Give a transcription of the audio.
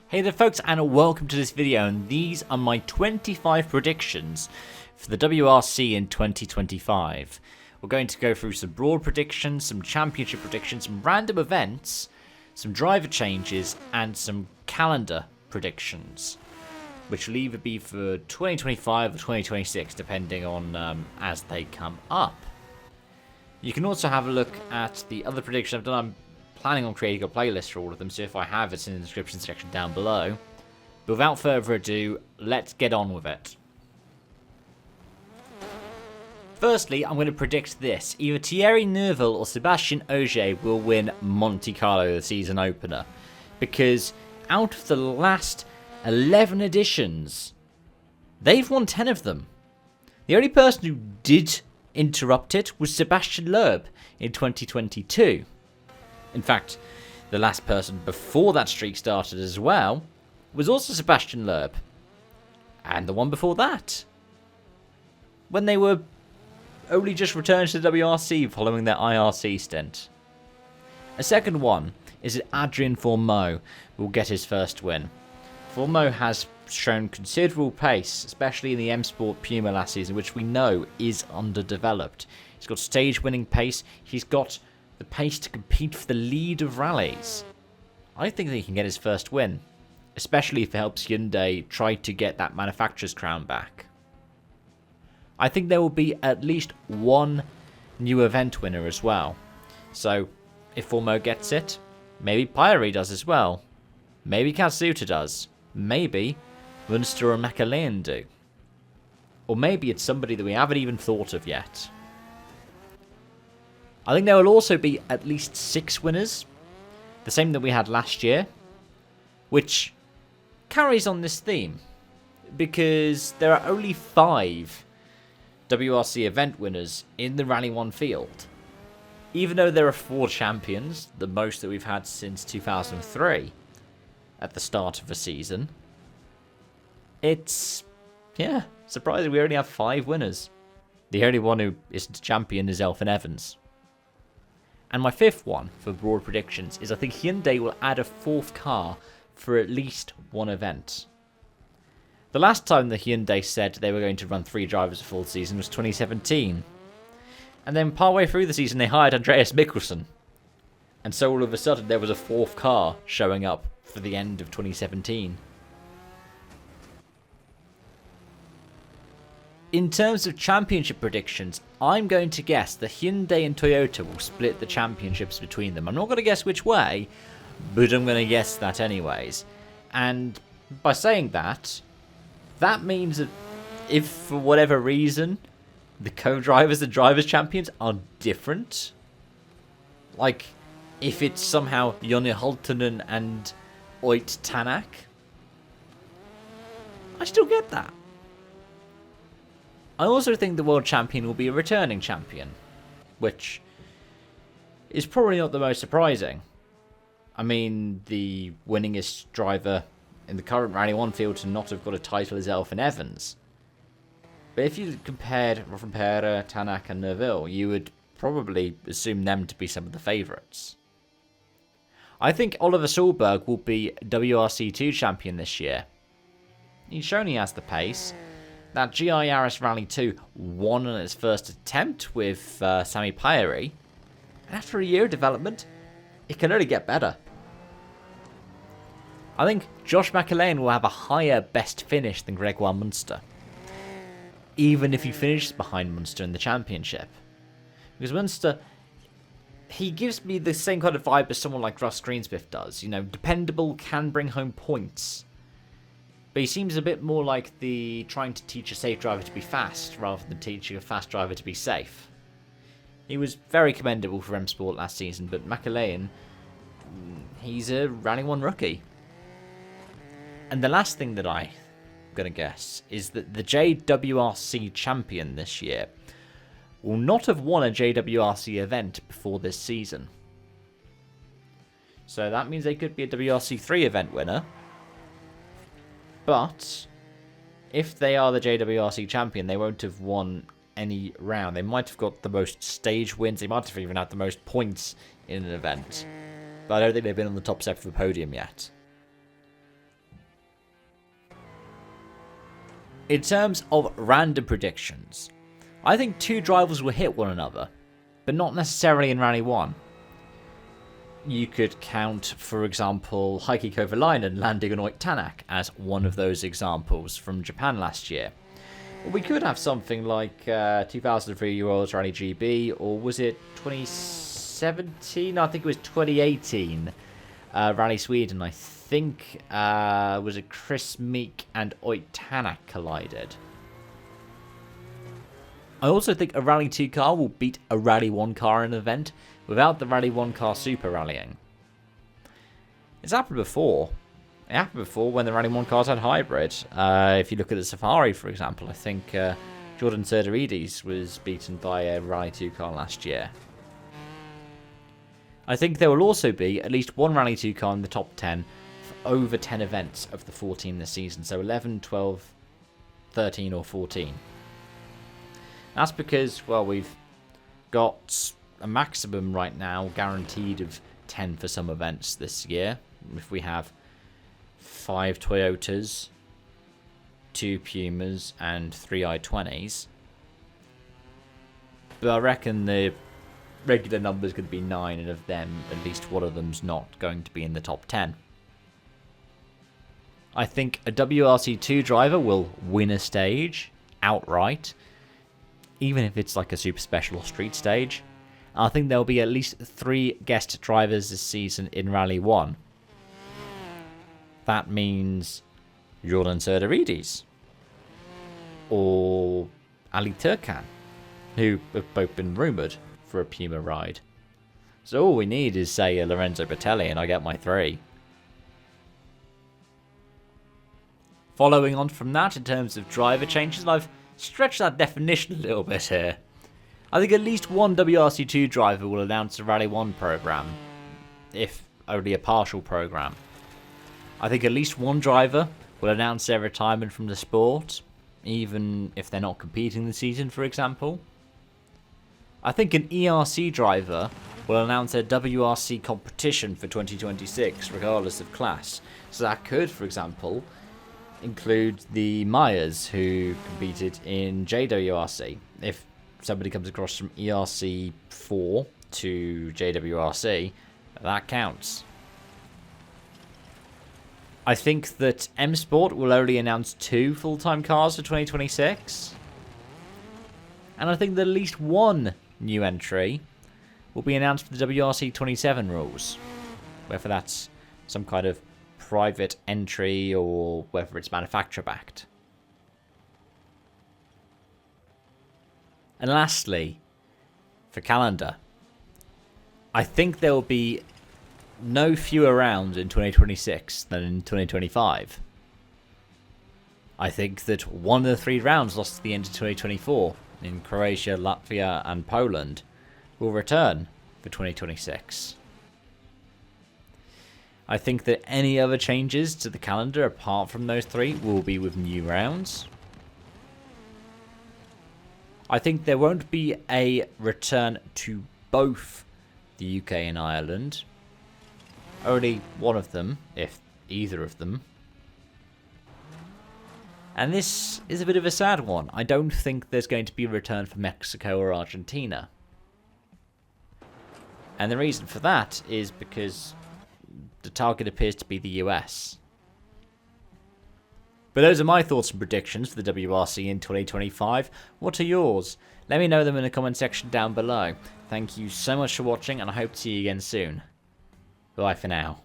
Hey there folks, and welcome to this video, and these are my 25 predictions for the WRC in 2025. We're going to go through some broad predictions, some championship predictions, some random events, some driver changes, and some calendar predictions, which will either be for 2025 or 2026, depending on as they come up. You can also have a look at the other predictions I've done. I'm planning on creating a playlist for all of them, so if I have, it's in the description section down below. But without further ado, let's get on with it. Firstly, I'm going to predict this. Either Thierry Neuville or Sébastien Ogier will win Monte Carlo, the season opener. Because out of the last 11 editions, they've won 10 of them. The only person who did interrupt it was Sébastien Loeb in 2022. In fact, the last person before that streak started as well was also Sébastien Loeb. And the one before that, when they were only just returned to the WRC following their IRC stint. A second one is that Adrien Fourmeau will get his first win. Fourmeau has shown considerable pace, especially in the M Sport Puma last season, which we know is underdeveloped. He's got stage-winning pace. He's got the pace to compete for the lead of rallies. I think that he can get his first win, especially if it helps Hyundai try to get that manufacturer's crown back. I think there will be at least one new event winner as well. So, if Fourmeau gets it, maybe Pyrie does as well. Maybe Katsuta does. Maybe Munster or McAleen do. Or maybe it's somebody that we haven't even thought of yet. I think there will also be at least 6 winners, the same that we had last year, which carries on this theme, because there are only 5 WRC event winners in the Rally 1 field. Even though there are 4 champions, the most that we've had since 2003, at the start of a season, it's, surprising we only have 5 winners. The only one who isn't a champion is Elfyn Evans. And my 5th one for broad predictions is I think Hyundai will add a 4th car for at least one event. The last time the Hyundai said they were going to run 3 drivers a full season was 2017. And then partway through the season they hired Andreas Mikkelsen. And so all of a sudden there was a 4th car showing up for the end of 2017. In terms of championship predictions, I'm going to guess that Hyundai and Toyota will split the championships between them. I'm not going to guess which way, but I'm going to guess that anyways. And by saying that, that means that if for whatever reason the co-drivers and drivers champions are different, like if it's somehow Jonny Hulttunen and Oit Tanak, I still get that. I also think the world champion will be a returning champion, which is probably not the most surprising. I mean, the winningest driver in the current Rally 1 field to not have got a title is Elfyn Evans. But if you compared Rovanperä, Tanak and Neuville, you would probably assume them to be some of the favourites. I think Oliver Solberg will be WRC2 champion this year. He's shown he has the pace. That GI Yaris Rally 2 won on its first attempt with Sami Pyrie. And after a year of development, it can only get better. I think Josh McAleen will have a higher best finish than Gregoire Munster, even if he finishes behind Munster in the championship. Because Munster, he gives me the same kind of vibe as someone like Russ Greensmith does. You know, dependable, can bring home points. But he seems a bit more like the trying to teach a safe driver to be fast rather than teaching a fast driver to be safe. He was very commendable for M Sport last season, but McAleen, he's a Rally 1 rookie. And the last thing that I'm going to guess is that the JWRC champion this year will not have won a JWRC event before this season. So that means they could be a WRC 3 event winner. But if they are the JWRC champion, they won't have won any round. They might have got the most stage wins. They might have even had the most points in an event. But I don't think they've been on the top step of the podium yet. In terms of random predictions, I think 2 drivers will hit one another, but not necessarily in Rally 1. You could count, for example, Heikki Kovalainen landing on Oitanak as one of those examples from Japan last year. Or we could have something like 2003 World's Rally GB, or was it 2017? No, I think it was 2018 Rally Sweden. I think was it Chris Meek and Oitanak collided. I also think a Rally 2 car will beat a Rally 1 car in an event without the Rally 1 car super rallying. It's happened before. It happened before when the Rally 1 cars had hybrid. If you look at the Safari, for example, I think Jordan Serdaridis was beaten by a Rally 2 car last year. I think there will also be at least one Rally 2 car in the top 10 for over 10 events of the 14 this season. So 11, 12, 13 or 14. That's because, well, we've got a maximum right now guaranteed of 10 for some events this year. If we have 5 Toyotas, 2 Pumas and 3 i20s. But I reckon the regular number is going to be 9, and of them, at least one of them's not going to be in the top 10. I think a WRC2 driver will win a stage outright, even if it's like a super special or street stage. I think there'll be at least 3 guest drivers this season in Rally 1. That means Jordan Serdaridis or Ali Turkan, who have both been rumoured for a Puma ride. So all we need is, say, a Lorenzo Bertelli, and I get my 3. Following on from that, in terms of driver changes, I've stretched that definition a little bit here. I think at least one WRC2 driver will announce a Rally 1 programme, if only a partial programme. I think at least one driver will announce their retirement from the sport, even if they're not competing this season, for example. I think an ERC driver will announce their WRC competition for 2026, regardless of class. So that could, for example, include the Myers, who competed in JWRC. If somebody comes across from ERC 4 to JWRC, that counts. I think that M Sport will only announce 2 full-time cars for 2026. And I think that at least one new entry will be announced for the WRC 27 rules. Whether that's some kind of private entry or whether it's manufacturer backed. And lastly, for calendar, I think there will be no fewer rounds in 2026 than in 2025. I think that one of the 3 rounds lost at the end of 2024 in Croatia, Latvia and Poland will return for 2026. I think that any other changes to the calendar apart from those 3 will be with new rounds. I think there won't be a return to both the UK and Ireland. Only one of them, if either of them. And this is a bit of a sad one. I don't think there's going to be a return for Mexico or Argentina. And the reason for that is because the target appears to be the US. But those are my thoughts and predictions for the WRC in 2025. What are yours? Let me know them in the comment section down below. Thank you so much for watching, and I hope to see you again soon. Bye for now.